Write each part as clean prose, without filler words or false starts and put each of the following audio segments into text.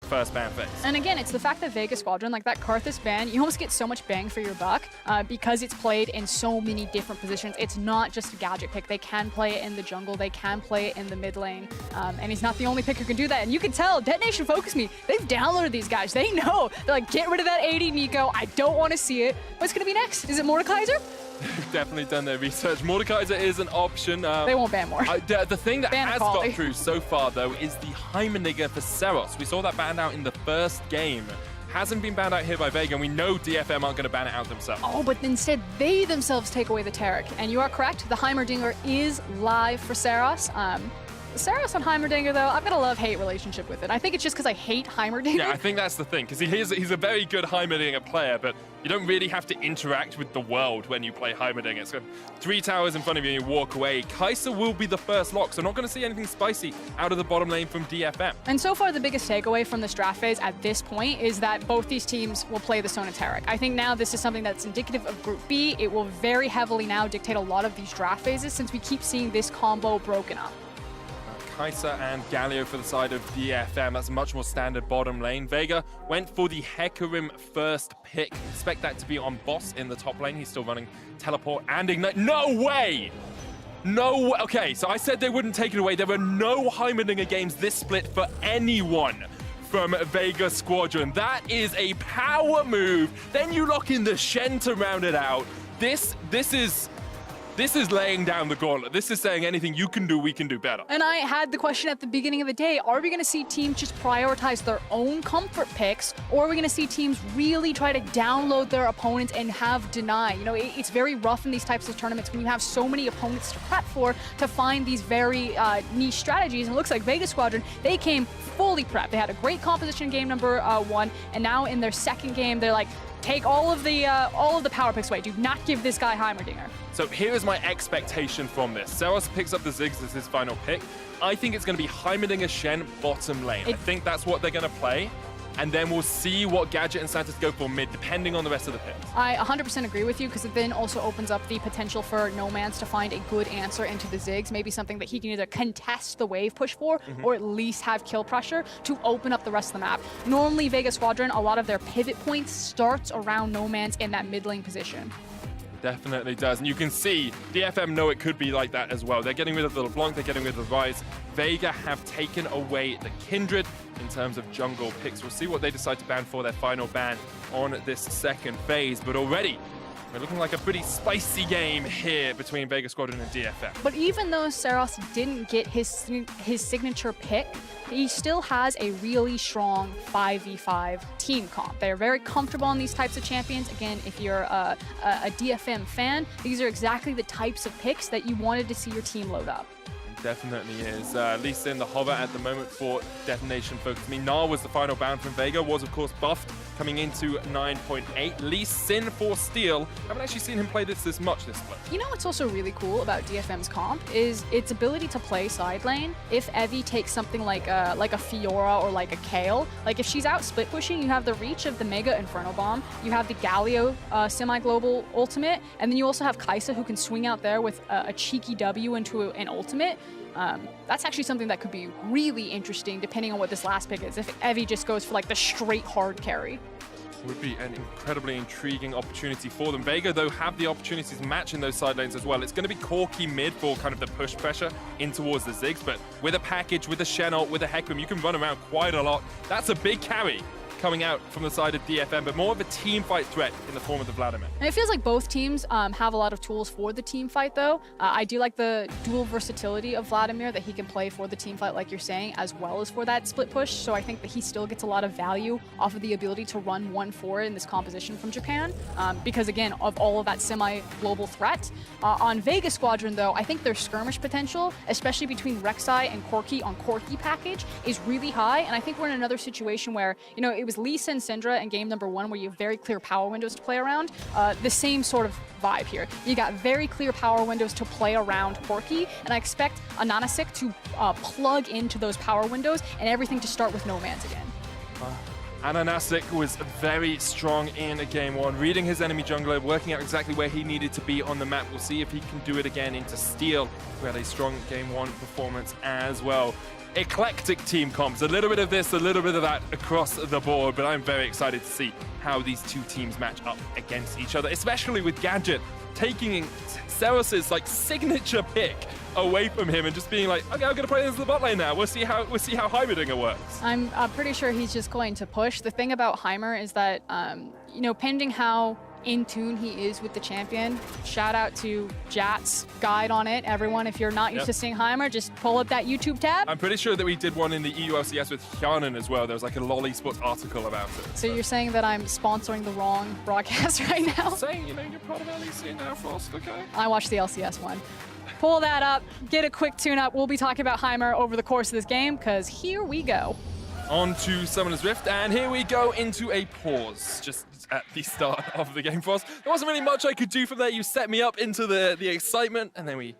first ban phase. And again, it's the fact that Vega Squadron, like that Karthus ban, you almost get so much bang for your buck because it's played in so many different positions. It's not just a gadget pick. They can play it in the jungle. They can play it in the mid lane. And he's not the only pick who can do that. And you can tell, DetonatioN Focus Me, they've downloaded these guys. They know. They're like, get rid of that 80 Nico. I don't want to see it. What's going to be next? Is it Mordekaiser? Definitely done their research. Mordekaiser is an option. They won't ban more. The thing that has got quality. through so far, though, is the Heimerdinger for Seros. We saw that banned out in the first game. Hasn't been banned out here by Vega, and we know DFM aren't going to ban it out themselves. Oh, but instead they themselves take away the Taric. And you are correct, the Heimerdinger is live for Seros. Seros on Heimerdinger, though, I've got a love-hate relationship with it. I think it's just because I hate Heimerdinger. Yeah, I think that's the thing, because he's a very good Heimerdinger player, but you don't really have to interact with the world when you play Heimerdinger. It's got 3 towers in front of you and you walk away. Kai'Sa will be the first lock, so not going to see anything spicy out of the bottom lane from DFM. And so far, the biggest takeaway from this draft phase at this point is that both these teams will play the Sona Taric. I think now this is something that's indicative of Group B. It will very heavily now dictate a lot of these draft phases since we keep seeing this combo broken up. Kai'Sa and Galio for the side of DFM. That's a much more standard bottom lane. Vega went for the Hecarim first pick. Expect that to be on Boss in the top lane. He's still running Teleport and Ignite. No way! No way. Okay, so I said they wouldn't take it away. There were no Heimerdinger games this split for anyone from Vega Squadron. That is a power move. Then you lock in the Shen to round it out. This is laying down the gauntlet. This is saying anything you can do, we can do better. And I had the question at the beginning of the day, are we going to see teams just prioritize their own comfort picks, or are we going to see teams really try to download their opponents and have deny? You know, it's very rough in these types of tournaments when you have so many opponents to prep for to find these very niche strategies. And it looks like Vega Squadron, they came fully prepped. They had a great composition in game number 1, and now in their second game, they're like, take all of the power picks away. Do not give this guy Heimerdinger. So here is my expectation from this. Seros picks up the Ziggs as his final pick. I think it's going to be Heimerdinger Shen bottom lane. I think that's what they're going to play. And then we'll see what Gadget and Santis go for mid, depending on the rest of the picks. I 100% agree with you, because it then also opens up the potential for Nomance to find a good answer into the Ziggs, maybe something that he can either contest the wave push for, or at least have kill pressure to open up the rest of the map. Normally, Vega Squadron, a lot of their pivot points starts around Nomance in that mid lane position. Definitely does. And you can see DFM know it could be like that as well. They're getting rid of the LeBlanc, they're getting rid of the Rise. Vega have taken away the Kindred in terms of jungle picks. We'll see what they decide to ban for their final ban on this second phase. But already, we're looking like a pretty spicy game here between Vega Squadron and DFM. But even though Seros didn't get his signature pick, he still has a really strong 5v5 team comp. They're very comfortable on these types of champions. Again, if you're a DFM fan, these are exactly the types of picks that you wanted to see your team load up. Definitely is. Lee Sin, the hover at the moment for DetonatioN Focus. I mean, Gnar was the final ban from Vega, was of course buffed coming into 9.8. Lee Sin for Steel. Haven't actually seen him play this much this split. You know what's also really cool about DFM's comp is its ability to play side lane. If Evie takes something like a Fiora or like a Kayle, like if she's out split pushing, you have the reach of the Mega Inferno Bomb, you have the Galio semi-global ultimate, and then you also have Kai'Sa who can swing out there with a cheeky W into an ultimate. That's actually something that could be really interesting depending on what this last pick is. If Evie just goes for like the straight hard carry. Would be an incredibly intriguing opportunity for them. Vega, though, have the opportunities to match in those side lanes as well. It's going to be Corki mid for kind of the push pressure in towards the Ziggs, but with a package, with a Shen ult, with a Hecarim, you can run around quite a lot. That's a big carry coming out from the side of DFM, but more of a team fight threat in the form of the Vladimir. And it feels like both teams have a lot of tools for the team fight, though. I do like the dual versatility of Vladimir, that he can play for the team fight, like you're saying, as well as for that split push. So I think that he still gets a lot of value off of the ability to run 1-4 in this composition from Japan, because, again, of all of that semi-global threat. On Vega Squadron, though, I think their skirmish potential, especially between Rek'Sai and Corki on Corki package, is really high. And I think we're in another situation where, you know, it was Lee Sin Syndra in game number 1 where you have very clear power windows to play around. The same sort of vibe here. You got very clear power windows to play around Corki, and I expect Ananasik to plug into those power windows and everything to start with Nomance again. Ananasik was very strong in game 1, reading his enemy jungler, working out exactly where he needed to be on the map. We'll see if he can do it again into Steel, who had a strong game 1 performance as well. eclectic team comps. A little bit of this, a little bit of that across the board, but I'm very excited to see how these two teams match up against each other, especially with Gadget taking Seros's like signature pick away from him and just being like, okay, I'm gonna play this in the bot lane now. We'll see how Heimerdinger works. I'm pretty sure he's just going to push. The thing about Heimer is that, you know, pending how in tune he is with the champion, shout out to Jat's guide on it. Everyone, if you're not used to seeing Heimer, just pull up that YouTube tab. I'm pretty sure that we did one in the EULCS with Hyanon as well. There was like a LoL Esports article about it. So you're saying that I'm sponsoring the wrong broadcast right now? Saying, you know, you're part of LEC now, Frost, okay? I watched the LCS one. Pull that up, get a quick tune-up. We'll be talking about Heimer over the course of this game, because here we go. On to Summoner's Rift, and here we go into a pause, just at the start of the game for us. There wasn't really much I could do from there. You set me up into the excitement, and then we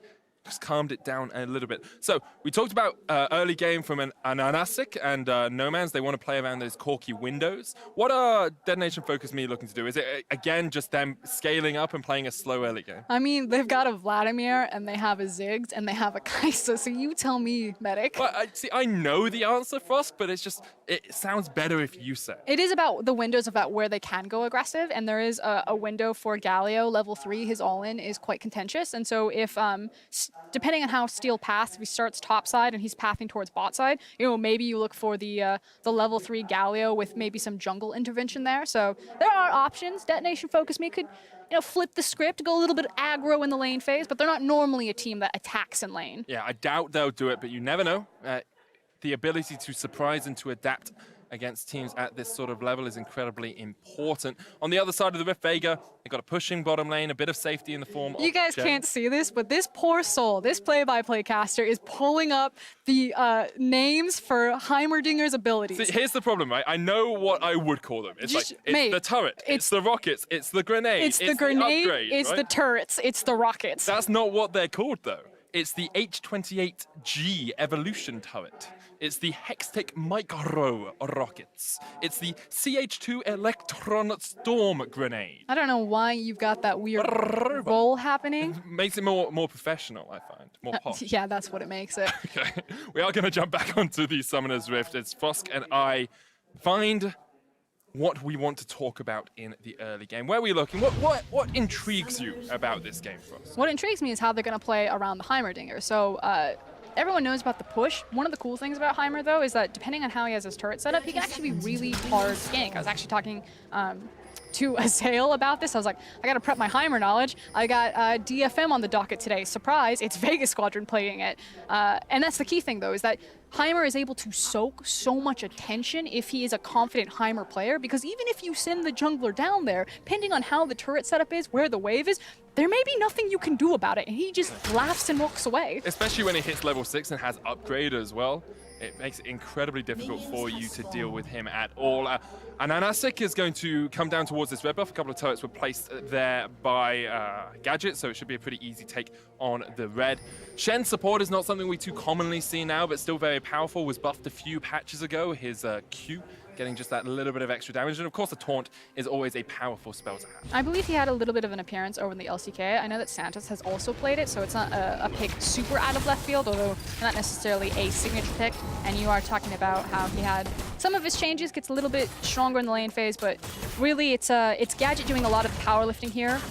just calmed it down a little bit. So we talked about early game from an Ananasic and Nomans. They want to play around those Corki windows. What are Detonation Focus Me looking to do? Is it, again, just them scaling up and playing a slow early game? I mean, they've got a Vladimir, and they have a Ziggs, and they have a Kaisa, so you tell me, Medic. Well, I know the answer, Frost, but it's just, it sounds better if you say. It is about the windows about where they can go aggressive, and there is a window for Galio, level 3, his all-in is quite contentious, and so if, depending on how Steel paths, if he starts top side and he's pathing towards bot side, you know, maybe you look for the level 3 Galio with maybe some jungle intervention there. So there are options. Detonation Focus Me could, you know, flip the script, go a little bit aggro in the lane phase, but they're not normally a team that attacks in lane. Yeah, I doubt they'll do it, but you never know. The ability to surprise and to adapt against teams at this sort of level is incredibly important. On the other side of the Rift, Vega, they got a pushing bottom lane, a bit of safety in the form of You guys Jen. can't see this, but this poor soul, this play-by-play caster is pulling up the names for Heimerdinger's abilities. See, here's the problem, right? I know what I would call them. It's Just, like, it's mate, the turret, it's the rockets, it's the grenade, It's the grenade, upgrade, it's right? the turrets, it's the rockets. That's not what they're called, though. It's the H28G evolution turret. It's the Hextech Micro rockets. It's the CH2 Electron Storm grenade. I don't know why you've got that weird roll happening. Makes it more professional, I find. More posh. Yeah, that's what it makes it. Okay, we are going to jump back onto the Summoner's Rift. It's Fosk and I find what we want to talk about in the early game. Where are we looking? What intrigues you about this game, Frost? What intrigues me is how they're going to play around the Heimerdinger. So everyone knows about the push. One of the cool things about Heimer, though, is that depending on how he has his turret set up, he can actually be really hard gank. I was actually talking to Azael about this. I was like, I got to prep my Heimer knowledge. I got DFM on the docket today. Surprise, it's Vega Squadron playing it. And that's the key thing, though, is that Heimer is able to soak so much attention if he is a confident Heimer player, because even if you send the jungler down there, depending on how the turret setup is, where the wave is, there may be nothing you can do about it, and he just laughs and walks away. Especially when he hits level 6 and has upgrade as well. It makes it incredibly difficult for you to deal with him at all. Ananasic is going to come down towards this red buff. A couple of turrets were placed there by Gadget, so it should be a pretty easy take on the red. Shen's support is not something we too commonly see now, but still very powerful. Was buffed a few patches ago. His Q getting just that little bit of extra damage. And of course, the taunt is always a powerful spell to have. I believe he had a little bit of an appearance over in the LCK. I know that Santos has also played it, so it's not a pick super out of left field, although not necessarily a signature pick. And you are talking about how he had some of his changes, gets a little bit stronger in the lane phase, but really it's Gadget doing a lot of the powerlifting here,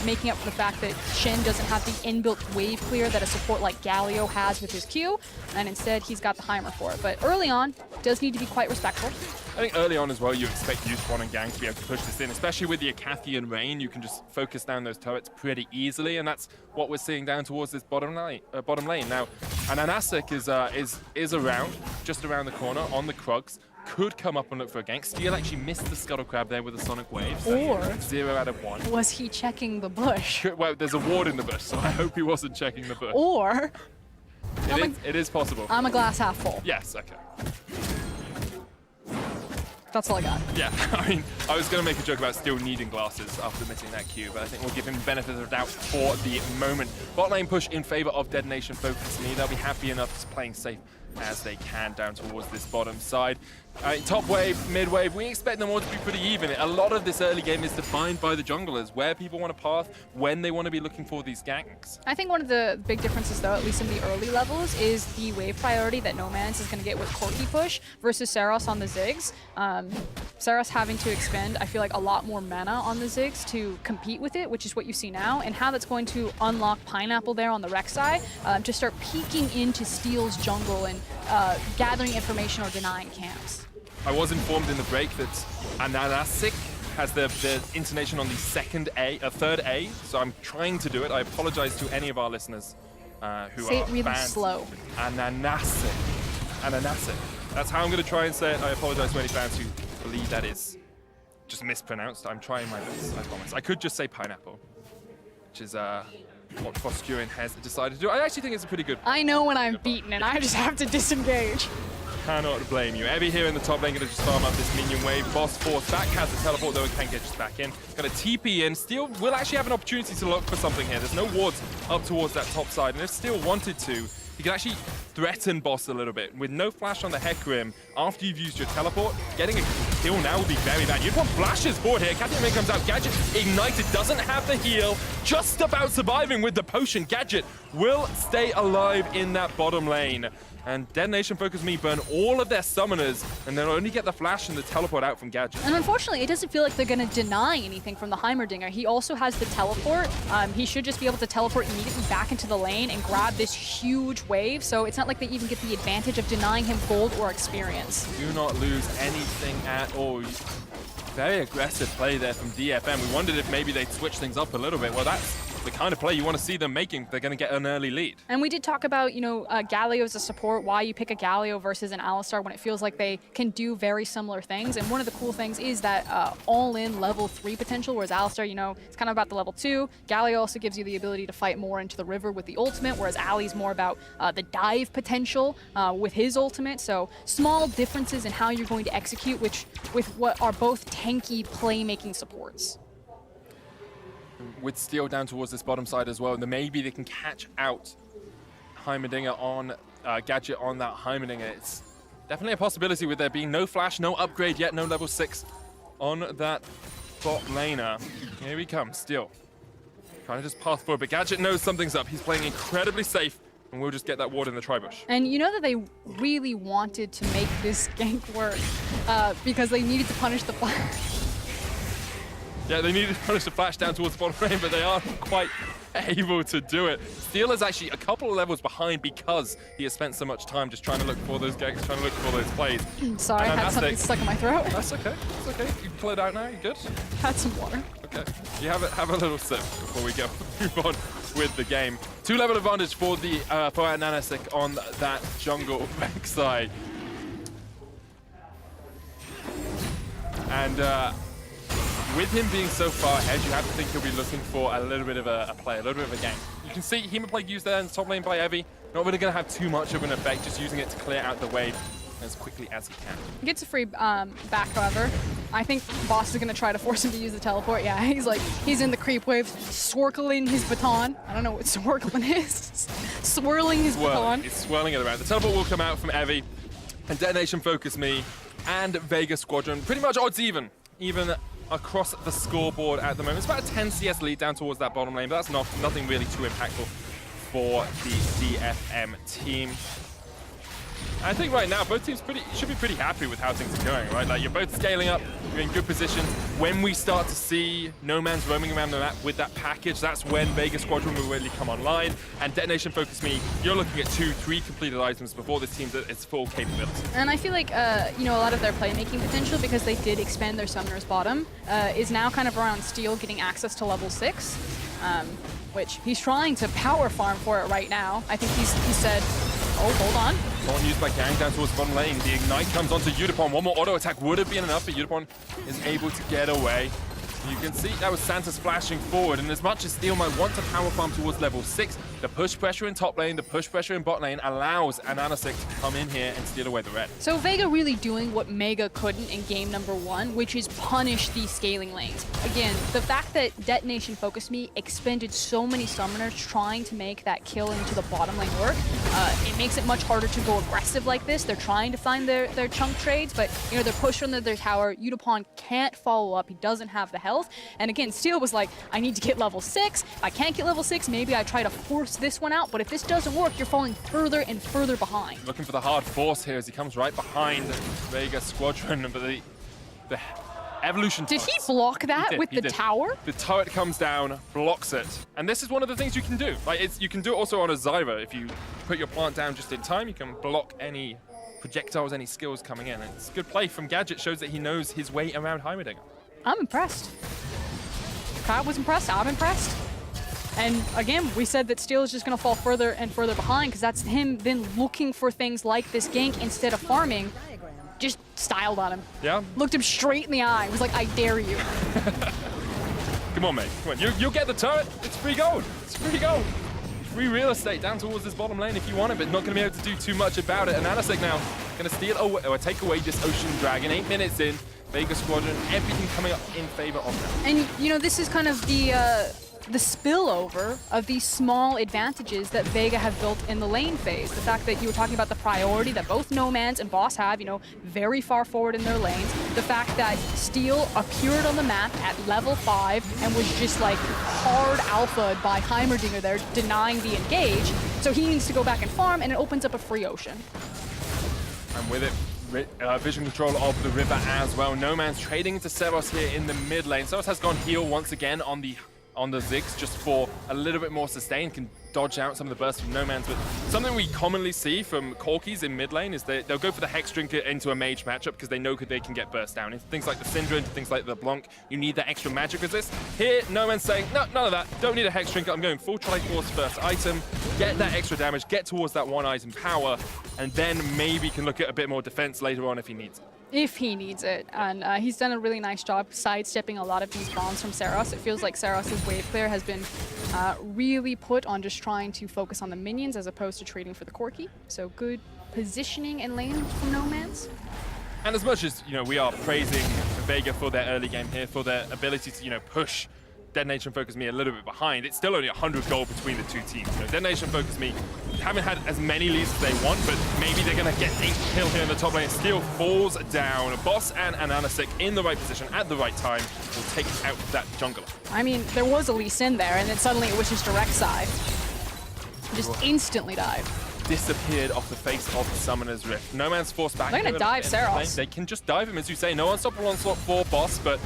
making up for the fact that Shen doesn't have the inbuilt wave clear that a support like Galio has with his Q, and instead he's got the Heimer for it. But early on, does need to be quite respectful. I think early on as well, you expect Youthborn and Gang to be able to push this in, especially with the Acathian Rain. You can just focus down those turrets pretty easily, and that's what we're seeing down towards this bottom lane. Now, Ananasic is around, just around the corner on the Krugs. Could come up and look for a gank. Steel actually missed the Scuttle Crab there with a Sonic Wave. So Or 0 out of 1. Was he checking the bush? Well, there's a ward in the bush, so I hope he wasn't checking the bush. Or It is possible. I'm a glass half full. Yes, okay. That's all I got. Yeah, I mean, I was going to make a joke about still needing glasses after missing that Q, but I think we'll give him the benefit of the doubt for the moment. Bot lane push in favor of Detonation Focus Me. They'll be happy enough just playing safe as they can down towards this bottom side. Top wave, mid wave, we expect them all to be pretty even. A lot of this early game is defined by the junglers, where people want to path, when they want to be looking for these ganks. I think one of the big differences, though, at least in the early levels, is the wave priority that Noman's is going to get with Corki push versus Saros on the Ziggs. Saros having to expend, I feel like, a lot more mana on the Ziggs to compete with it, which is what you see now, and how that's going to unlock Pineapple there on the Rek'Sai to start peeking into Steel's jungle and gathering information or denying camps. I was informed in the break that Ananasic has the intonation on the third A, so I'm trying to do it. I apologize to any of our listeners who say are it really fans. slow. Ananasic. Ananasic. That's how I'm going to try and say it. I apologize to any fans who believe that is just mispronounced. I'm trying my best, I promise. I could just say pineapple, which is what Squadron has decided to do. I actually think it's a pretty good... I know when I'm beaten and I just have to disengage. Cannot blame you. Evie here in the top lane going to just farm up this minion wave. Boss force back, has the teleport though and can get just back in. Got a TP in. Steel will actually have an opportunity to look for something here. There's no wards up towards that top side, and if Steel wanted to, he can actually threaten Boss a little bit. With no flash on the Hecarim, after you've used your teleport, getting a kill now would be very bad. You'd want flashes forward here. Gadget comes out. Gadget ignited, doesn't have the heal. Just about surviving with the potion. Gadget will stay alive in that bottom lane. And DetonatioN Focus Me burn all of their summoners, and they'll only get the flash and the teleport out from Gadget. And unfortunately, it doesn't feel like they're going to deny anything from the Heimerdinger. He also has the teleport. He should just be able to teleport immediately back into the lane and grab this huge wave, so it's not like they even get the advantage of denying him gold or experience. Do not lose anything at all. Very aggressive play there from DFM. We wondered if maybe they'd switch things up a little bit. Well, that's the kind of play you want to see them making. They're going to get an early lead. And we did talk about, Galio as a support, why you pick a Galio versus an Alistar when it feels like they can do very similar things. And one of the cool things is that all-in level 3 potential, whereas Alistar, it's kind of about the level 2. Galio also gives you the ability to fight more into the river with the ultimate, whereas Ali's more about the dive potential with his ultimate. So small differences in how you're going to execute, with what are both tanky playmaking supports. With Steel down towards this bottom side as well, and then maybe they can catch out Heimerdinger on Gadget on that Heimerdinger. It's definitely a possibility with there being no flash, no upgrade yet, no level 6 on that bot laner. Here he comes, Steel. Trying to just path forward, but Gadget knows something's up. He's playing incredibly safe, and we'll just get that ward in the tri-bush. And you know that they really wanted to make this gank work because they needed to punish the flash. Yeah, they needed to punish the flash down towards the bottom lane, but they aren't quite able to do it. Steel is actually a couple of levels behind because he has spent so much time just trying to look for those ganks, trying to look for those plays. Sorry, I had something stuck in my throat. That's okay. That's okay. You can pull it out now. You good? Had some water. Okay. You have a little sip before we move on with the game. 2-level advantage for the for Ananasic on that jungle Rek'Sai. And with him being so far ahead, you have to think he'll be looking for a little bit of a play, a little bit of a game. You can see Hemoplague used there in the top lane by Evie. Not really going to have too much of an effect, just using it to clear out the wave as quickly as he can. He gets a free back, however. I think Boss is going to try to force him to use the teleport. Yeah, he's in the creep wave, swirling his baton. I don't know what swirling is. Swirling his baton. He's swirling it around. The teleport will come out from Evie, and DetonatioN Focus Me and Vega Squadron. Pretty much odds even across the scoreboard at the moment. It's about a 10 CS lead down towards that bottom lane, but that's nothing really too impactful for the DFM team. I think right now both teams should be pretty happy with how things are going, right? Like, you're both scaling up, you're in good positions. When we start to see No Man's roaming around the map with that package, that's when Vega Squadron will really come online. And DetonatioN Focus Me, you're looking at 2-3 completed items before this team's at its full capability. And I feel like, a lot of their playmaking potential, because they did expand their Summoner's bottom, is now kind of around Steel getting access to level 6. Which he's trying to power farm for it right now. I think he said, oh, hold on. Not used by Gang down towards the bottom lane. The Ignite comes onto Udapon. One more auto attack would have been enough, but Udapon is able to get away. You can see that was Santa splashing forward, and as much as Steel might want to power farm towards level 6, the push pressure in top lane, the push pressure in bot lane allows Ananasic to come in here and steal away the red. So Vega really doing what Mega couldn't in game number 1, which is punish these scaling lanes. Again, the fact that DetonatioN Focus Me expended so many summoners trying to make that kill into the bottom lane work It makes it much harder to go aggressive like this. They're trying to find their chunk trades, but you know they're pushed under their tower. Yutapon can't follow up. He doesn't have the health. And again, Steel was like, I need to get level 6. If I can't get level 6, maybe I try to force this one out. But if this doesn't work, you're falling further and further behind. Looking for the hard force here as he comes right behind Vega Squadron, but the evolution. Did he block that with the tower? The turret comes down, blocks it, and this is one of the things you can do. Like you can do it also on a Zyra. If you put your plant down just in time, you can block any projectiles, any skills coming in. It's a good play from Gadget. Shows that he knows his way around Heimerdinger. I'm impressed. Kyle was impressed. I'm impressed. And again, we said that Steel is just going to fall further and further behind because that's him then looking for things like this gank instead of farming. Just styled on him. Yeah. Looked him straight in the eye. Was like, I dare you. Come on, mate. Come on. You'll get the turret. It's free gold. It's free gold. Free real estate down towards this bottom lane if you want it, but not going to be able to do too much about it. And Anasek now going to steal away, or take away this Ocean Dragon. 8 minutes in. Vega Squadron, everything coming up in favor of them. And, you know, this is kind of the spillover of these small advantages that Vega have built in the lane phase. The fact that you were talking about the priority that both Nomans and Boss have, you know, very far forward in their lanes. The fact that Steel appeared on the map at level 5 and was just like hard alphaed by Heimerdinger there, denying the engage. So he needs to go back and farm, and it opens up a free ocean. And with it, vision control of the river as well. Nomans trading into Seros here in the mid lane. Seros has gone heal once again on the Ziggs just for a little bit more sustain, can dodge out some of the bursts from Nomans. But something we commonly see from Corkis in mid lane is they'll go for the Hex Drinker into a mage matchup because they know they can get burst down. Into things like the Syndra, into things like the Blanc, you need that extra magic resist. Here, Nomans saying, no, none of that. Don't need a Hex Drinker. I'm going full Triforce first item, get that extra damage, get towards that one item power, and then maybe can look at a bit more defense later on if he needs it. If he needs it, and he's done a really nice job sidestepping a lot of these bombs from Seros. It feels like Seros' wave clear has been really put on just trying to focus on the minions as opposed to trading for the Corki. So good positioning and lane from Nomans. And as much as, you know, we are praising Vega for their early game here, for their ability to, you know, push DetonatioN Focus Me a little bit behind, it's still only 100 gold between the two teams. You know, DetonatioN Focus Me haven't had as many leads as they want, but maybe they're going to get a kill here in the top lane. Steel falls down. Boss and Anasik in the right position at the right time will take out that jungler. I mean, there was a Lee Sin there, and then suddenly it was his direct side. Just instantly died. Disappeared off the face of the Summoner's Rift. Nomans forced back. They're going to dive Seros. They can just dive him, as you say. No unstoppable onslaught for Boss, but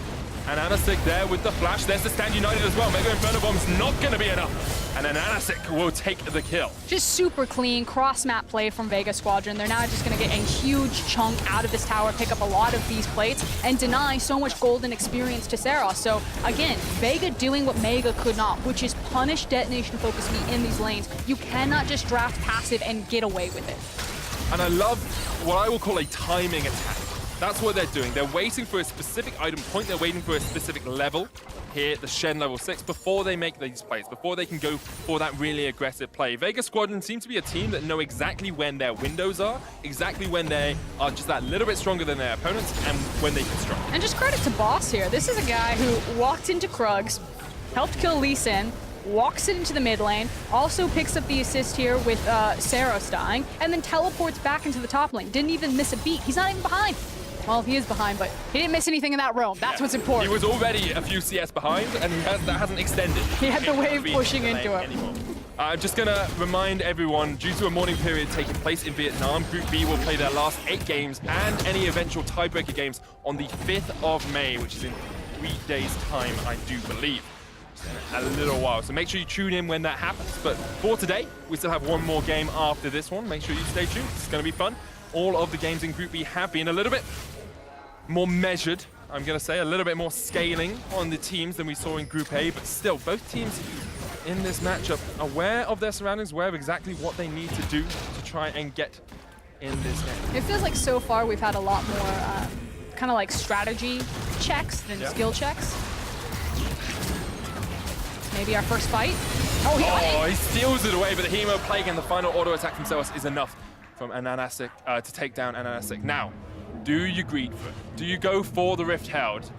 Anasik there with the flash. There's the Stand United as well. Mega Inferno Bomb's not going to be enough. And then Anasik will take the kill. Just super clean cross-map play from Vega Squadron. They're now just going to get a huge chunk out of this tower, pick up a lot of these plates, and deny so much golden experience to Seros. So again, Vega doing what Mega could not, which is punish DetonatioN Focus Me in these lanes. You cannot just draft passive and get away with it. And I love what I will call a timing attack. That's what they're doing. They're waiting for a specific item point. They're waiting for a specific level. Here, the Shen level 6, before they make these plays, before they can go for that really aggressive play. Vega Squadron seems to be a team that know exactly when their windows are, exactly when they are just that little bit stronger than their opponents, and when they can strike. And just credit to Boss here. This is a guy who walked into Krugs, helped kill Lee Sin, walks it into the mid lane, also picks up the assist here with Seros dying, and then teleports back into the top lane. Didn't even miss a beat. He's not even behind. Well, he is behind, but he didn't miss anything in that roam. That's what's important. He was already a few CS behind, and that hasn't extended. He had the wave pushing into him. I'm just going to remind everyone, due to a mourning period taking place in Vietnam, Group B will play their last 8 games and any eventual tiebreaker games on the 5th of May, which is in 3 days' time, I do believe. A little while, so make sure you tune in when that happens. But for today, we still have one more game after this one. Make sure you stay tuned. It's going to be fun. All of the games in Group B have been a little bit more measured, I'm going to say, a little bit more scaling on the teams than we saw in Group A, but still, both teams in this matchup aware of their surroundings, aware of exactly what they need to do to try and get in this game. It feels like so far we've had a lot more kind of like strategy checks than skill checks. Maybe our first fight. Oh, he steals it away, but the Hemo Plague and the final auto attack from Seros is enough from Anasik to take down Anasik. Now, do you greed for it? Do you go for the Rift Held?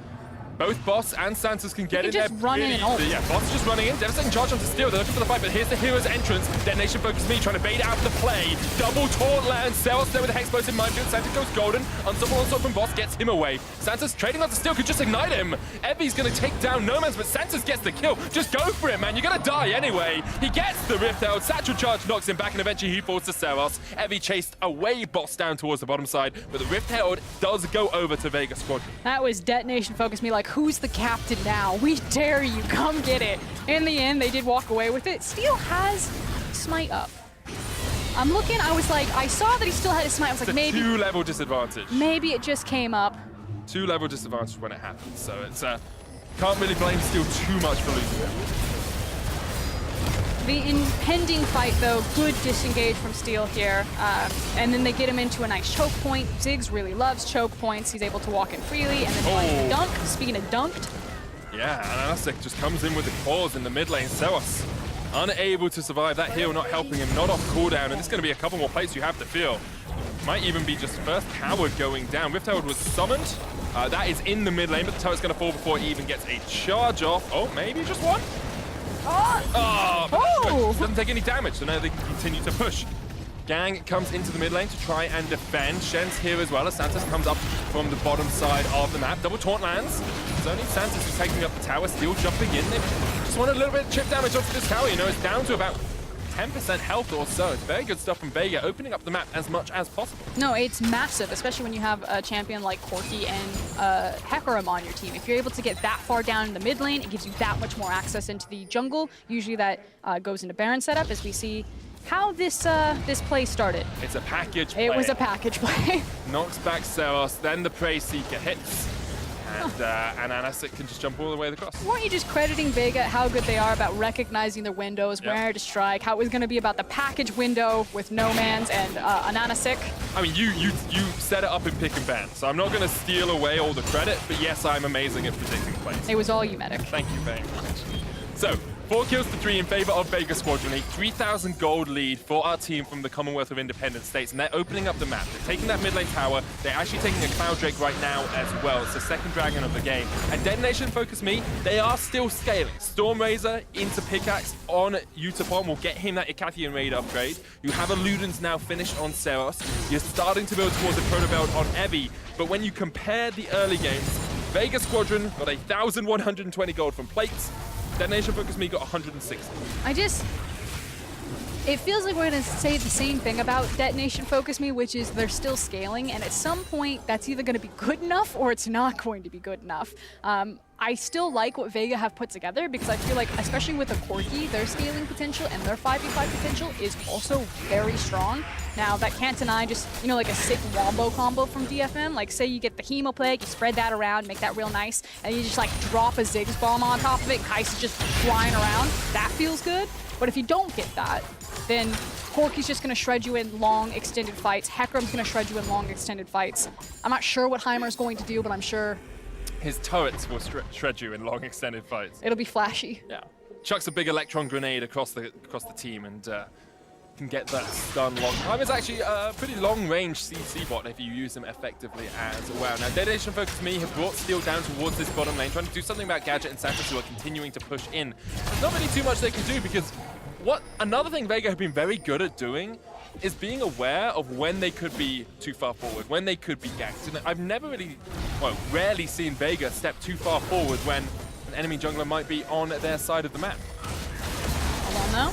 Both Boss and Santos can get in there. Just run in and ult. Yeah, Boss is just running in. Devastating charge onto Steel. They're looking for the fight, but here's the hero's entrance. Detonation Focus Me trying to bait out the play. Double taunt lands. Ceros there with a Hexplosive Minefield. Santos goes golden. Unstoppable onslaught from Boss gets him away. Santos trading onto Steel could just ignite him. Evie's going to take down Nomans, but Santos gets the kill. Just go for it, man. You're going to die anyway. He gets the Rift Herald. Satchel Charge knocks him back, and eventually he falls to Ceros. Evie chased away Boss down towards the bottom side, but the Rift Herald does go over to Vega Squadron. That was Detonation Focus Me like, who's the captain now? We dare you, come get it. In the end, they did walk away with it. Steel has Smite up. I'm looking, I was like, I saw that he still had his Smite. I was like, maybe... 2-level disadvantage. Maybe it just came up. 2-level disadvantage when it happens, so it's can't really blame Steel too much for losing it. The impending fight, though, good disengage from Steel here. And then they get him into a nice choke point. Ziggs really loves choke points. He's able to walk in freely, and then finds the dunk. Speaking of dunked. Yeah, and Anasik just comes in with the claws in the mid lane. Ceros unable to survive. That heal not helping him, not off cooldown, and it's going to be a couple more plates you have to feel. Might even be just first Coward going down. Rift Herald was summoned. That is in the mid lane, but the turret's going to fall before it even gets a charge off. Oh, maybe just one? Oh! Doesn't take any damage, so now they can continue to push. Gang comes into the mid lane to try and defend. Shen's here as well as Santos comes up from the bottom side of the map. Double taunt lands. It's only Santos who's taking up the tower, Steel jumping in. They just want a little bit of chip damage onto this tower. You know, it's down to about 10% health or so. It's very good stuff from Vega, opening up the map as much as possible. No, it's massive, especially when you have a champion like Corki and Hecarim on your team. If you're able to get that far down in the mid lane, it gives you that much more access into the jungle. Usually that goes into Baron setup, as we see how this play started. It's a package play. It was a package play. Knocks back Ceros, then the Prey Seeker hits. And Anasik can just jump all the way across. Weren't you just crediting Vega how good they are about recognizing their windows, where to strike, how it was going to be about the package window with Nomans and an Anasik? I mean, you set it up in pick and ban, so I'm not going to steal away all the credit, but yes, I'm amazing at predicting plays. It was all you, Medic. Thank you very much. So, 4 kills to 3 in favor of Vega Squadron, a 3,000 gold lead for our team from the Commonwealth of Independent States, and they're opening up the map. They're taking that mid lane tower. They're actually taking a Cloud Drake right now as well. It's the second dragon of the game. And Detonation Focus Me, they are still scaling. Stormrazor into Pickaxe on Utapon will get him that Icathian Raid upgrade. You have a Ludens now finished on Ceros. You're starting to build towards a Proto Belt on Evie, but when you compare the early games, Vega Squadron got 1,120 gold from plates. Detonation Focus Me got 160. It feels like we're going to say the same thing about Detonation Focus Me, which is they're still scaling, and at some point that's either going to be good enough or it's not going to be good enough. I still like what Vega have put together because I feel like, especially with the Corki, their scaling potential and their 5v5 potential is also very strong. Now, that can't deny just, you know, like a sick wombo combo from DFM. Like, say you get the Hemo Plague, you spread that around, make that real nice, and you just, like, drop a Ziggs bomb on top of it, Kai's just flying around. That feels good. But if you don't get that, then Corki's just going to shred you in long, extended fights. Hecarim's going to shred you in long, extended fights. I'm not sure what Heimer's going to do, but I'm sure his turrets will shred you in long, extended fights. It'll be flashy. Yeah. Chucks a big electron grenade across the team and can get that stun long. Heimer's actually a pretty long-range CC bot if you use them effectively as well. Now, Detonation Focus Me have brought Steel down towards this bottom lane, trying to do something about Gadget and Santos, who are continuing to push in. There's not really too much they can do because another thing Vega have been very good at doing is being aware of when they could be too far forward, when they could be ganked. And I've never really, rarely seen Vega step too far forward when an enemy jungler might be on their side of the map. Hold on now.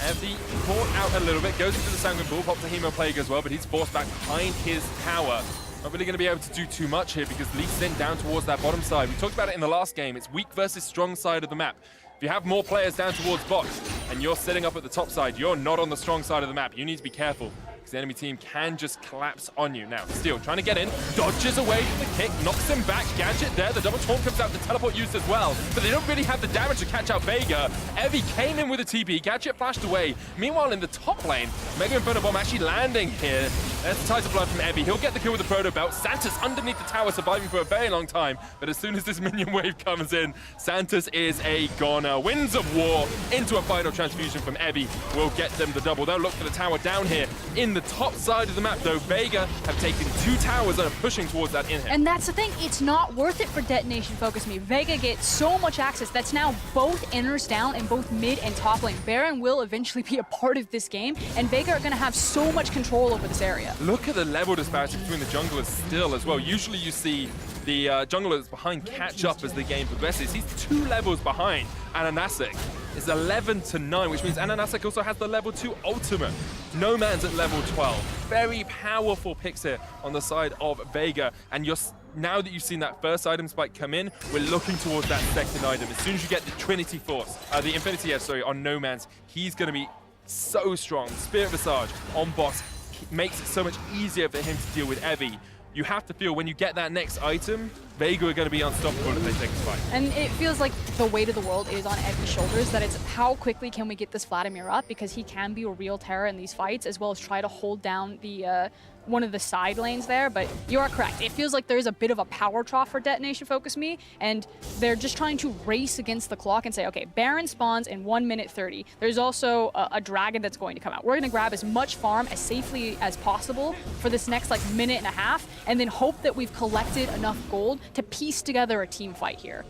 Evie caught out a little bit, goes into the Sanguine Bull, pops a Hemo Plague as well, but he's forced back behind his tower. Not really going to be able to do too much here because Lee Sin down towards that bottom side. We talked about it in the last game. It's weak versus strong side of the map. If you have more players down towards box and you're sitting up at the top side, you're not on the strong side of the map. You need to be careful because the enemy team can just collapse on you. Now, Steel trying to get in, dodges away from the kick, knocks him back. Gadget there, the double taunt comes out, the teleport used as well, but they don't really have the damage to catch out Vega. Evie came in with a TP, Gadget flashed away. Meanwhile, in the top lane, Mega Inferno Bomb actually landing here. There's the Ties of Blood from Evie. He'll get the kill with the Proto Belt. Santos underneath the tower, surviving for a very long time, but as soon as this minion wave comes in, Santos is a goner. Winds of War into a final transfusion from Evie will get them the double. They'll look for the tower down here in in the top side of the map, though. Vega have taken 2 towers and are pushing towards that in-hit. And that's the thing, it's not worth it for Detonation Focus Me. Vega gets so much access that's now both inners down and both mid and top lane. Baron will eventually be a part of this game, and Vega are going to have so much control over this area. Look at the level disparity between the junglers still as well. Usually you see the jungler that's behind catch up as the game progresses. He's 2 levels behind Ananasik. It's 11-9, which means Ananasik also has the level 2 ultimate. No Man's at level 12. Very powerful picks here on the side of Vega. And now that you've seen that first item spike come in, we're looking towards that second item. As soon as you get the Trinity Force, the Infinity Edge, sorry, on No Man's, he's going to be so strong. Spirit Visage on boss makes it so much easier for him to deal with Evie. You have to feel when you get that next item, Vega are going to be unstoppable if they take a fight. And it feels like the weight of the world is on Evie's shoulders, that it's how quickly can we get this Vladimir up, because he can be a real terror in these fights, as well as try to hold down the one of the side lanes there. But you are correct. It feels like there's a bit of a power trough for Detonation Focus Me, and they're just trying to race against the clock and say, okay, Baron spawns in 1 minute 30. There's also a dragon that's going to come out. We're going to grab as much farm as safely as possible for this next like minute and a half, and then hope that we've collected enough gold to piece together a team fight here.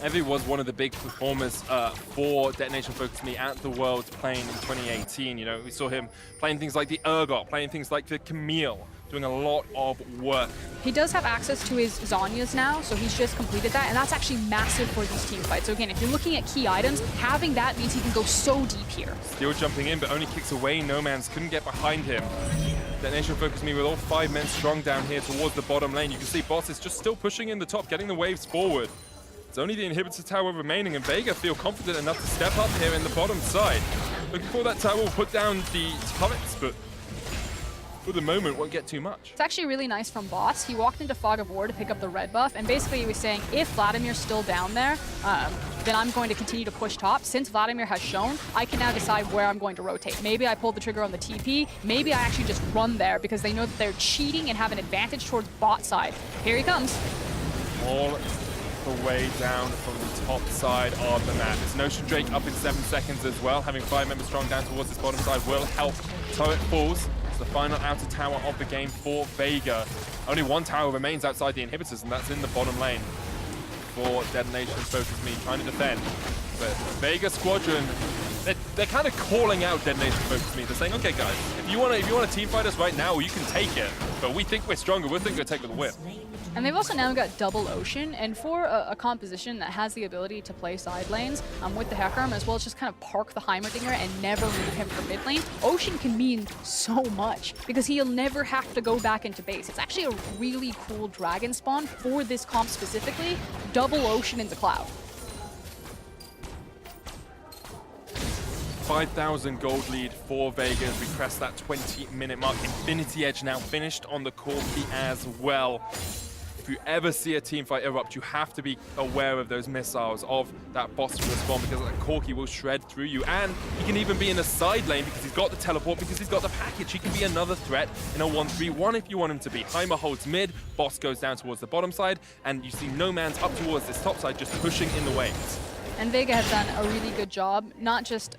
Evie was one of the big performers for Detonation Focus Me at the Worlds playing in 2018. You know, we saw him playing things like the Urgot, playing things like the Camille, doing a lot of work. He does have access to his Zhonya's now, so he's just completed that, and that's actually massive for these team fights. So again, if you're looking at key items, having that means he can go so deep here. Still jumping in, but only kicks away. No Man's couldn't get behind him. Detonation Focus Me with all 5 men strong down here towards the bottom lane. You can see Boss is just still pushing in the top, getting the waves forward. It's only the inhibitor tower remaining, and Vega feel confident enough to step up here in the bottom side. Looking for that tower will put down the turrets, but for the moment won't get too much. It's actually really nice from Boss. He walked into Fog of War to pick up the red buff, and basically he was saying, if Vladimir's still down there, then I'm going to continue to push top. Since Vladimir has shown, I can now decide where I'm going to rotate. Maybe I pull the trigger on the TP, maybe I actually just run there because they know that they're cheating and have an advantage towards bot side. Here he comes. All the way down from the top side of the map. It's Notion Drake up in 7 seconds as well. Having 5 members strong down towards this bottom side will help. Turret falls. It's the final outer tower of the game for Vega. Only 1 tower remains outside the inhibitors, and that's in the bottom lane for Detonation Focus Me, trying to defend. But Vega Squadron, they're kind of calling out Detonation Focus Me. They're saying, okay guys, if you want to team fight us right now, you can take it. But we think we're stronger. We think we'll take the win. And they've also now got double Ocean, and for a composition that has the ability to play side lanes with the Hecarim, as well as just kind of park the Heimerdinger and never move him from mid lane, Ocean can mean so much because he'll never have to go back into base. It's actually a really cool dragon spawn for this comp specifically, double Ocean into Cloud. 5,000 gold lead for Vega as we crest that 20-minute mark. Infinity Edge now finished on the Corki as well. If you ever see a team fight erupt, you have to be aware of those missiles of that Phosphorus bomb, because that Corki will shred through you. And he can even be in a side lane because he's got the teleport, because he's got the package. He can be another threat in a 1-3-1 if you want him to be. Heimer holds mid, Boss goes down towards the bottom side, and you see No Man's up towards this top side, just pushing in the waves. And Vega have done a really good job, not just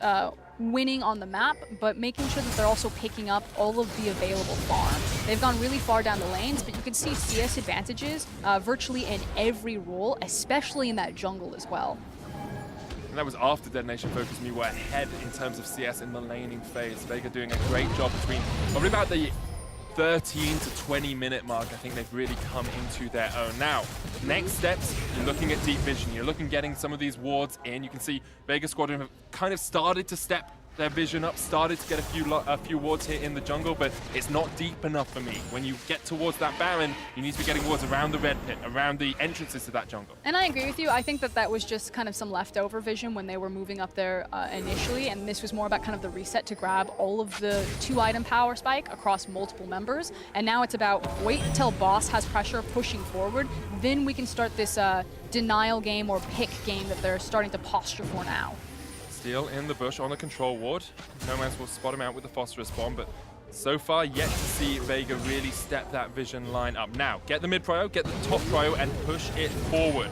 winning on the map, but making sure that they're also picking up all of the available farm. They've gone really far down the lanes, but you can see CS advantages virtually in every role, especially in that jungle as well. And that was after Detonation Focus Me were ahead in terms of CS in the laning phase. Vega doing a great job between probably about the 13 to 20 minute mark. I think they've really come into their own. Now, next steps, you're looking at deep vision. You're looking getting some of these wards in. You can see Vega Squadron have kind of started to step their vision up, started to get a few wards here in the jungle, but it's not deep enough for me. When you get towards that Baron, you need to be getting wards around the red pit, around the entrances to that jungle. And I agree with you. I think that that was just kind of some leftover vision when they were moving up there initially, and this was more about kind of the reset to grab all of the 2-item power spike across multiple members. And now it's about wait until Boss has pressure pushing forward, then we can start this denial game or pick game that they're starting to posture for now. Still in the bush on the control ward. No Man's will spot him out with the Phosphorus bomb, but so far yet to see Vega really step that vision line up. Now, get the mid prio, get the top prio, and push it forward.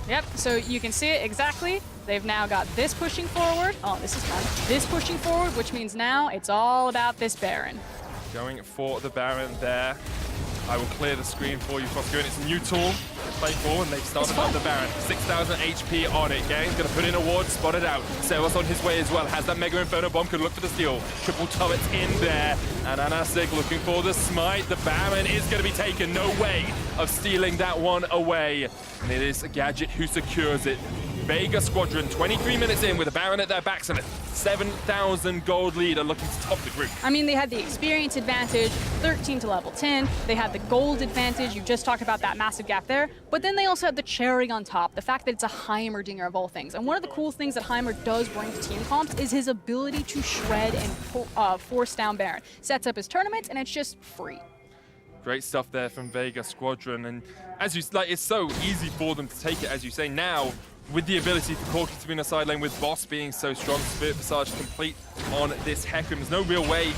Yep, so you can see it exactly. They've now got this pushing forward. Oh, this is fun. This pushing forward, which means now it's all about this Baron. Going for the Baron there. I will clear the screen for you, Fosco, and it's a new tool to play for, and they've started up the Baron. 6,000 HP on it. Gang's gonna put in a ward, spot it out. Seros on his way as well, has that Mega Inferno Bomb, could look for the steal. Triple turrets in there, and Anasik looking for the smite. The Baron is gonna be taken, no way of stealing that one away. And it is Gadget who secures it. Vega Squadron, 23 minutes in with a Baron at their backs and a 7,000 gold lead are looking to top the group. I mean, they had the experience advantage, 13 to level 10. They had the gold advantage. You just talked about that massive gap there. But then they also had the cherry on top, the fact that it's a Heimerdinger of all things. And one of the cool things that Heimer does bring to team comps is his ability to shred and force down Baron. Sets up his tournament, and it's just free. Great stuff there from Vega Squadron. And as you like, it's so easy for them to take it, as you say. Now, with the ability for Corki to be in the side lane, with Boss being so strong, Spirit Visage complete on this Hecarim, there's no real way,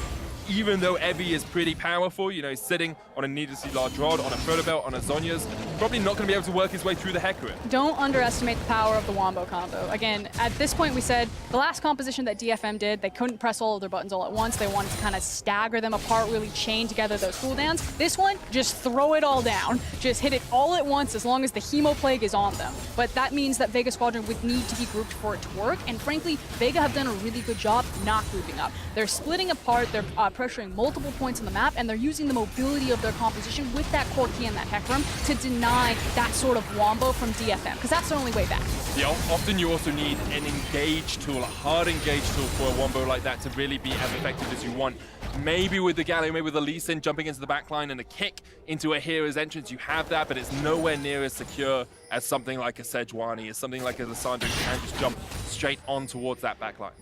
even though Evie is pretty powerful, you know, he's sitting on a needlessly large rod, on a Protobelt, on a Zhonya's, probably not going to be able to work his way through the Hecarim. Don't underestimate the power of the Wombo combo. Again, at this point we said the last composition that DFM did, they couldn't press all of their buttons all at once. They wanted to kind of stagger them apart, really chain together those cooldowns. This one, just throw it all down. Just hit it all at once as long as the Hemo Plague is on them. But that means that Vega Squadron would need to be grouped for it to work, and frankly, Vega have done a really good job not grouping up. They're splitting apart, they're pressuring multiple points on the map, and they're using the mobility of their composition with that Corki and that Hecarim to deny that sort of Wombo from DFM, because that's the only way back. Yeah, often you also need an engage tool, a hard engage tool for a Wombo like that to really be as effective as you want. Maybe with the Galio, maybe with the Lee Sin jumping into the backline and a kick into a hero's entrance, you have that, but it's nowhere near as secure as something like a Sejuani, as something like a Lissandra who can just jump straight on towards that backline.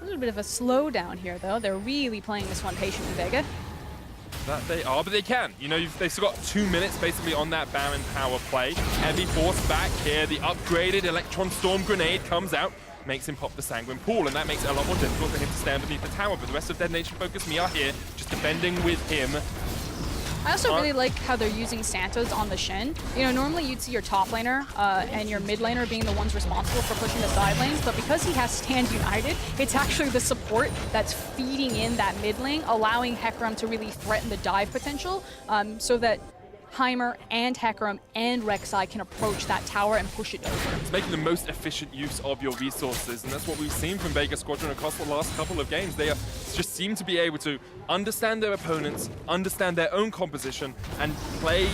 A little bit of a slowdown here, though. They're really playing this one patiently, Vega. That they are, but they can. You know, they've still got 2 minutes basically on that Baron power play. Heavy force back here. The upgraded Electron Storm Grenade comes out, makes him pop the Sanguine Pool, and that makes it a lot more difficult for him to stand beneath the tower. But the rest of Detonation Focus Me are here, just defending with him. I also really like how they're using Santas on the Shen. You know, normally you'd see your top laner and your mid laner being the ones responsible for pushing the side lanes, but because he has Stand United, it's actually the support that's feeding in that mid lane, allowing Hecarim to really threaten the dive potential, so that Heimer and Hecarim and Rek'Sai can approach that tower and push it over. It's making the most efficient use of your resources, and that's what we've seen from Vega Squadron across the last couple of games. They just seem to be able to understand their opponents, understand their own composition, and play,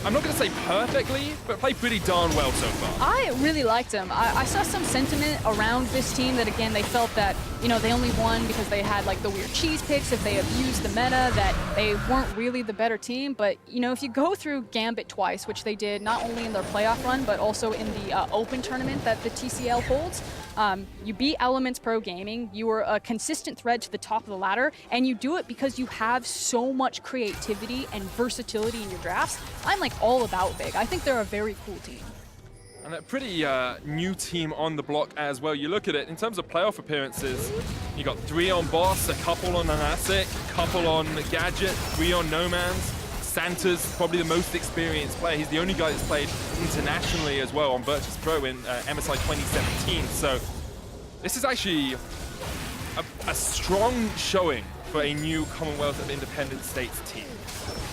I'm not going to say perfectly, but play pretty darn well so far. I really liked them. I saw some sentiment around this team that, again, they felt that, you know, they only won because they had like the weird cheese picks, if they abused the meta, that they weren't really the better team. But, you know, if you go through Gambit twice, which they did not only in their playoff run, but also in the open tournament that the TCL holds, you beat Elements Pro Gaming, you were a consistent thread to the top of the ladder, and you do it because you have so much creativity and versatility in your drafts. I'm like all about Vega. I think they're a very cool team. And a pretty new team on the block as well. You look at it, in terms of playoff appearances, you got 3 on Boss, a couple on Anasik, a couple on Gadget, 3 on No Man's. Santa's probably the most experienced player. He's the only guy that's played internationally as well on Virtus Pro in MSI 2017. So this is actually a strong showing for a new Commonwealth of Independent States team.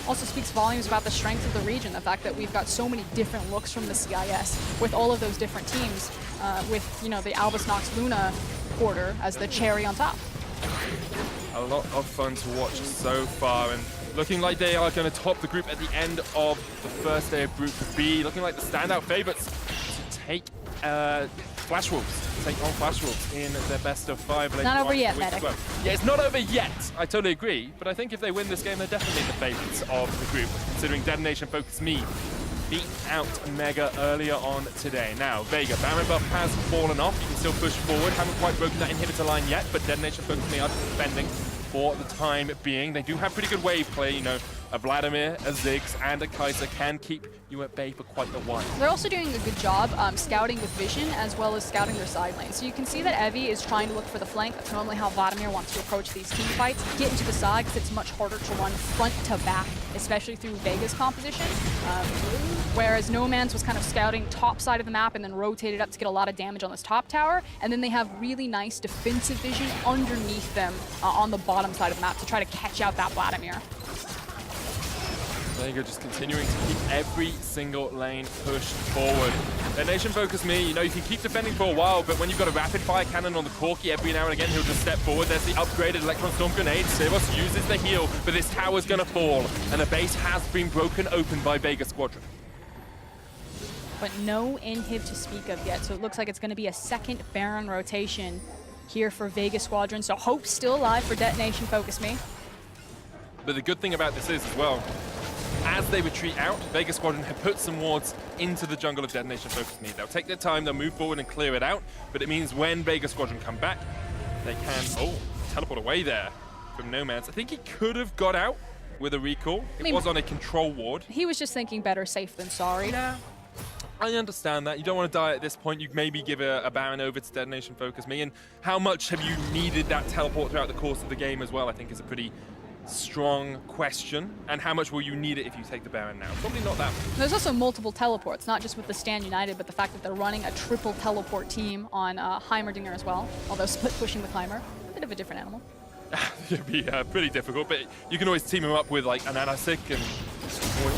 Also speaks volumes about the strength of the region, the fact that we've got so many different looks from the CIS with all of those different teams, with, you know, the Albus Nox Luna quarter as the cherry on top. A lot of fun to watch so far, and looking like they are going to top the group at the end of the first day of Group B, looking like the standout favorites to take Flash Wolves. Take on Flash Wolves in their best of 5. Not over yet, Medic. Well. Yeah, it's not over yet. I totally agree, but I think if they win this game, they're definitely the favorites of the group, considering Detonation Focus Me beat out Mega earlier on today. Now, Vega, Baron buff has fallen off. You can still push forward. Haven't quite broken that inhibitor line yet, but Detonation Focus Me are defending for the time being. They do have pretty good wave play, you know. A Vladimir, a Ziggs, and a Kaiser can keep you at bay for quite a while. They're also doing a good job scouting with vision as well as scouting their side lane. So you can see that Evie is trying to look for the flank. That's normally how Vladimir wants to approach these team fights. Get into the side because it's much harder to run front to back especially through Vega's composition. Whereas No Man's was kind of scouting top side of the map and then rotated up to get a lot of damage on this top tower. And then they have really nice defensive vision underneath them on the bottom side of the map to try to catch out that Vladimir. Vega just continuing to keep every single lane pushed forward. DetonatioN focus me, you know, you can keep defending for a while, but when you've got a rapid fire cannon on the Corki, every now and again he'll just step forward. There's the upgraded Electron Storm grenade. Sevos uses the heal, but this tower's gonna fall, and the base has been broken open by Vega Squadron. But no inhib to speak of yet, so it looks like it's gonna be a second Baron rotation here for Vega Squadron. So hope's still alive for DetonatioN focus me. But the good thing about this is, as well, as they retreat out, Vega Squadron have put some wards into the jungle of DetonatioN focus me. They'll take their time, they'll move forward and clear it out, but it means when Vega Squadron come back, they can, teleport away there from No Man's. I think he could have got out with a recall. It was on a control ward. He was just thinking better safe than sorry. Yeah, I understand that. You don't want to die at this point. You maybe give a Baron over to DetonatioN focus me, and how much have you needed that teleport throughout the course of the game as well, I think is a pretty strong question. And how much will you need it if you take the Baron now? Probably not that much. There's also multiple teleports, not just with the Stand United, but the fact that they're running a triple teleport team on Heimerdinger as well, although split pushing with Heimer, a bit of a different animal. It'd be pretty difficult, but you can always team him up with like an Anasik, and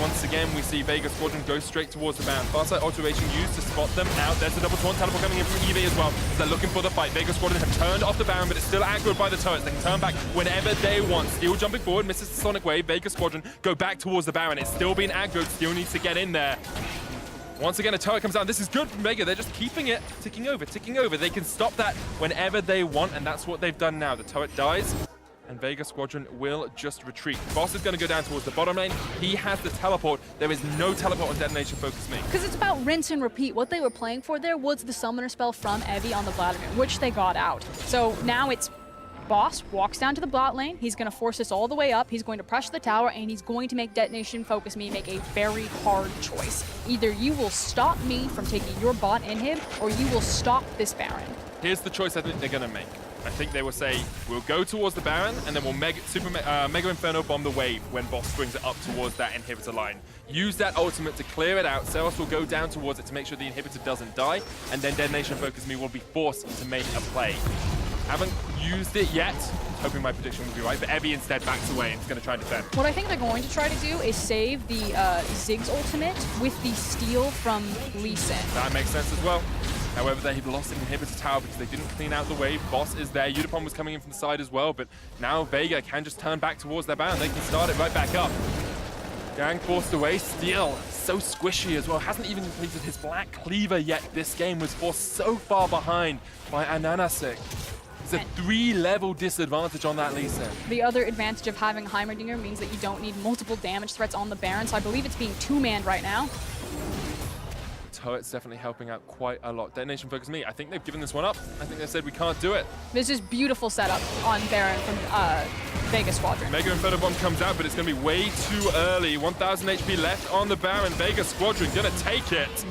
once again we see Vega Squadron go straight towards the Baron. Farside alteration used to spot them out. There's the double taunt teleport coming in from EV as well. They're looking for the fight. Vega Squadron have turned off the Baron, but it's still aggroed by the turrets. They can turn back whenever they want. Steel jumping forward, misses the Sonic Wave. Vega Squadron go back towards the Baron. It's still being aggroed. Steel needs to get in there. Once again, a turret comes down. This is good from Vega. They're just keeping it ticking over, ticking over. They can stop that whenever they want, and that's what they've done now. The turret dies, and Vega Squadron will just retreat. Boss is going to go down towards the bottom lane. He has the teleport. There is no teleport on DetonatioN focus me. Because it's about rinse and repeat. What they were playing for there was the summoner spell from Evie on the Vladimir, which they got out. So now it's Boss walks down to the bot lane. He's going to force this all the way up. He's going to pressure the tower, and he's going to make DetonatioN focus me make a very hard choice. Either you will stop me from taking your bot inhib, or you will stop this Baron. Here's the choice I think they're going to make. I think they will say, we'll go towards the Baron, and then we'll Mega Inferno bomb the wave when Boss brings it up towards that inhibitor line. Use that ultimate to clear it out. Seros will go down towards it to make sure the inhibitor doesn't die, and then DetonatioN focus me will be forced to make a play. Haven't used it yet. Hoping my prediction will be right, but Evie instead backs away and is going to try and defend. What I think they're going to try to do is save the Ziggs ultimate with the steal from Lee Sin. That makes sense as well. However, they've lost an inhibitor tower because they didn't clean out the wave. Boss is there. Udapon was coming in from the side as well, but now Vega can just turn back towards their Baron. They can start it right back up. Gang forced away. Steel, so squishy as well. Hasn't even completed his Black Cleaver yet this game. Was forced so far behind by Ananasik. It's a 3-level disadvantage on that Lee Sin. The other advantage of having Heimerdinger means that you don't need multiple damage threats on the Baron, so I believe it's being two-manned right now. Turret's definitely helping out quite a lot. DetonatioN focus me. I think they've given this one up. I think they said we can't do it. This is beautiful setup on Baron from Vega Squadron. Mega Inferno Bomb comes out, but it's going to be way too early. 1,000 HP left on the Baron. Vega Squadron going to take it.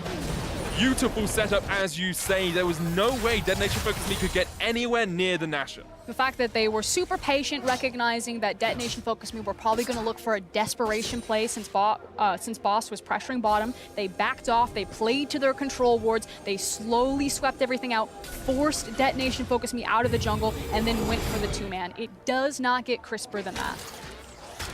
Beautiful setup, as you say. There was no way DetonatioN focus me could get anywhere near the Nasher. The fact that they were super patient, recognizing that DetonatioN focus me were probably going to look for a desperation play since Boss was pressuring bottom. They backed off, they played to their control wards, they slowly swept everything out, forced DetonatioN focus me out of the jungle, and then went for the two-man. It does not get crisper than that.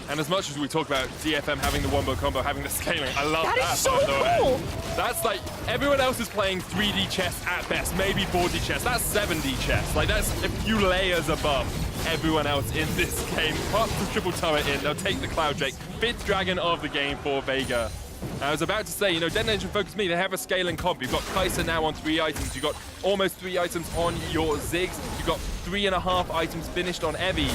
And as much as we talk about DFM having the wombo combo, having the scaling, I love that. That is so cool! That's like, everyone else is playing 3D chess at best, maybe 4D chess. That's 7D chess. Like, that's a few layers above everyone else in this game. Pops the triple turret in, they'll take the Cloud Drake. 5th dragon of the game for Vega. I was about to say, you know, DetonatioN focus me, they have a scaling comp. You've got Kai'Sa now on 3 items. You've got almost 3 items on your Ziggs. You've got 3.5 items finished on Evie.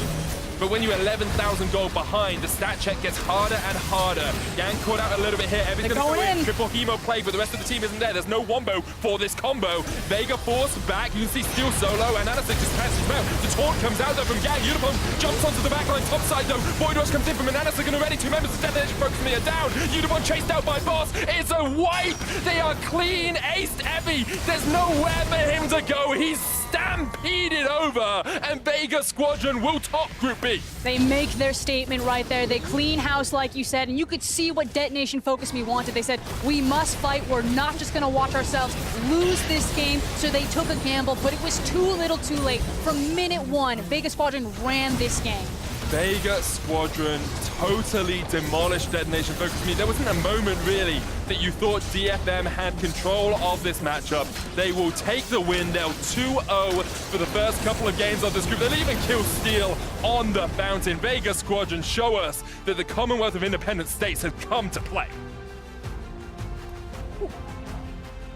But when you're 11,000 gold behind, the stat check gets harder and harder. Yang caught out a little bit here. Evie's going to go in. Triple Hemo Plague, but the rest of the team isn't there. There's no wombo for this combo. Vega forced back. You can see Steel solo, and Anasik just cancels him out. The taunt comes out though from Yang. Udapon jumps onto the backline top side though. Void Rush comes in from Anasik and already 2 members of DetonatioN focus me are down. Udapon chased out by Boss. It's a wipe. They are clean aced Evie. There's nowhere for him to go. He's stamped stampeded over, and Vega Squadron will top Group B. They make their statement right there. They clean house, like you said, and you could see what Detonation Focus Me wanted. They said, we must fight. We're not just going to watch ourselves lose this game. So they took a gamble, but it was too little too late. From minute one, Vega Squadron ran this game. Vega Squadron totally demolished Detonation Focus Me. There wasn't a moment, really, that you thought DFM had control of this matchup. They will take the win. They'll 2-0 for the first couple of games of this group. They'll even kill Steel on the fountain. Vega Squadron show us that the Commonwealth of Independent States has come to play.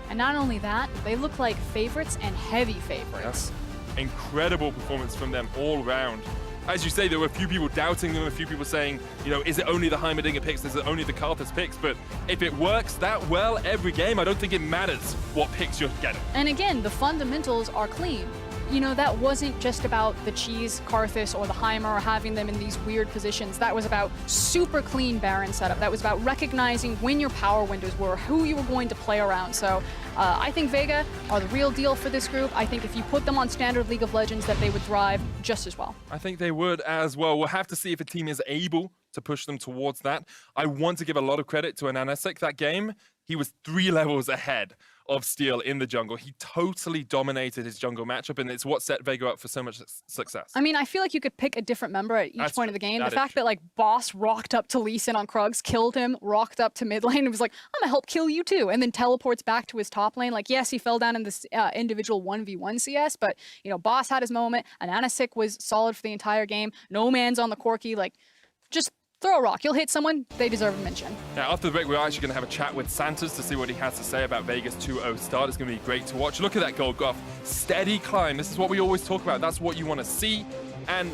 And not only that, they look like favorites and heavy favorites. Yeah. Incredible performance from them all round. As you say, there were a few people doubting them, a few people saying, you know, is it only the Heimerdinger picks, is it only the Karthus picks? But if it works that well every game, I don't think it matters what picks you're getting. And again, the fundamentals are clean. You know, that wasn't just about the Cheese, Karthus, or the Heimer, or having them in these weird positions. That was about super clean Baron setup. That was about recognizing when your power windows were, who you were going to play around. So I think Vega are the real deal for this group. I think if you put them on standard League of Legends, that they would thrive just as well. I think they would as well. We'll have to see if a team is able to push them towards that. I want to give a lot of credit to Ananasik. That game, he was 3 levels ahead of Steel in the jungle. He totally dominated his jungle matchup, and it's what set Vega up for so much success. I mean, I feel like you could pick a different member at each point of the game. The fact that, like, Boss rocked up to Lee Sin on Krugs, killed him, rocked up to mid lane, and was like, I'm gonna help kill you too, and then teleports back to his top lane. Like, yes, he fell down in this individual 1v1 CS, but, you know, Boss had his moment. Ananasik was solid for the entire game. No man's on the Corki. Like, just throw a rock. You'll hit someone, they deserve a mention. Now, after the break, we're actually going to have a chat with Santos to see what he has to say about Vega's 2-0 start. It's going to be great to watch. Look at that gold off. Steady climb. This is what we always talk about. That's what you want to see. And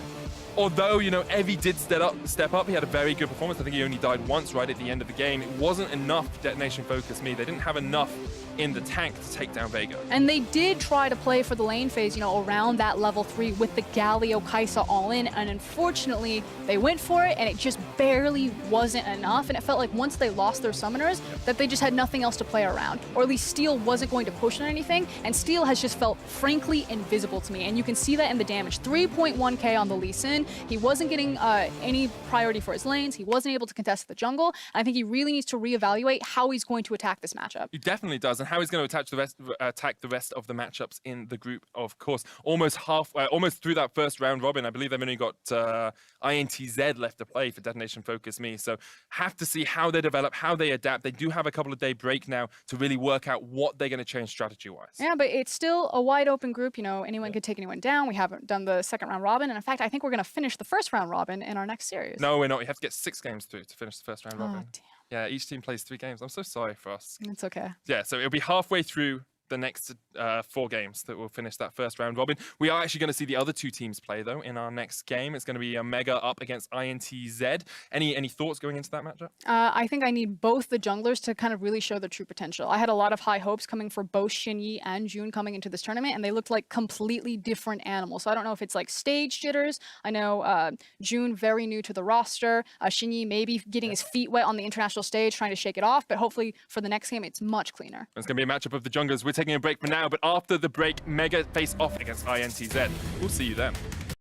although, you know, Evie did step up, he had a very good performance. I think he only died once right at the end of the game. It wasn't enough Detonation Focus Me. They didn't have enough in the tank to take down Vega. And they did try to play for the lane phase, you know, around that level 3 with the Galio Kaisa all in, and unfortunately they went for it and it just barely wasn't enough, and it felt like once they lost their summoners that they just had nothing else to play around, or at least Steel wasn't going to push on anything, and Steel has just felt frankly invisible to me, and you can see that in the damage. 3.1k on the Lee Sin. He wasn't getting any priority for his lanes. He wasn't able to contest the jungle. I think he really needs to reevaluate how he's going to attack this matchup. He definitely does, and how he's going to attack the rest of the matchups in the group, of course. Almost through that first round robin. I believe they've only got INTZ left to play for Detonation Focus Me, so have to see how they develop, how they adapt. They do have a couple of day break now to really work out what they're going to change strategy-wise. Yeah, but it's still a wide open group. You know, anyone could take anyone down. We haven't done the second round robin, and in fact, I think we're going to finish the first round robin in our next series. No, we're not. You have to get 6 games through to finish the first round robin. Damn. Yeah, each team plays 3 games. I'm so sorry for us. It's okay. Yeah, so it'll be halfway through the next 4 games that will finish that first round robin. We are actually going to see the other 2 teams play, though, in our next game. It's going to be a Mega up against INTZ. Any thoughts going into that matchup? I think I need both the junglers to kind of really show their true potential. I had a lot of high hopes coming for both Xinyi and June coming into this tournament, and they looked like completely different animals. So I don't know if it's like stage jitters. I know June, very new to the roster. Xinyi maybe getting his feet wet on the international stage, trying to shake it off, but hopefully for the next game, it's much cleaner. It's going to be a matchup of the junglers. We're taking a break for now, but after the break, Mega face off against INTZ. We'll see you then.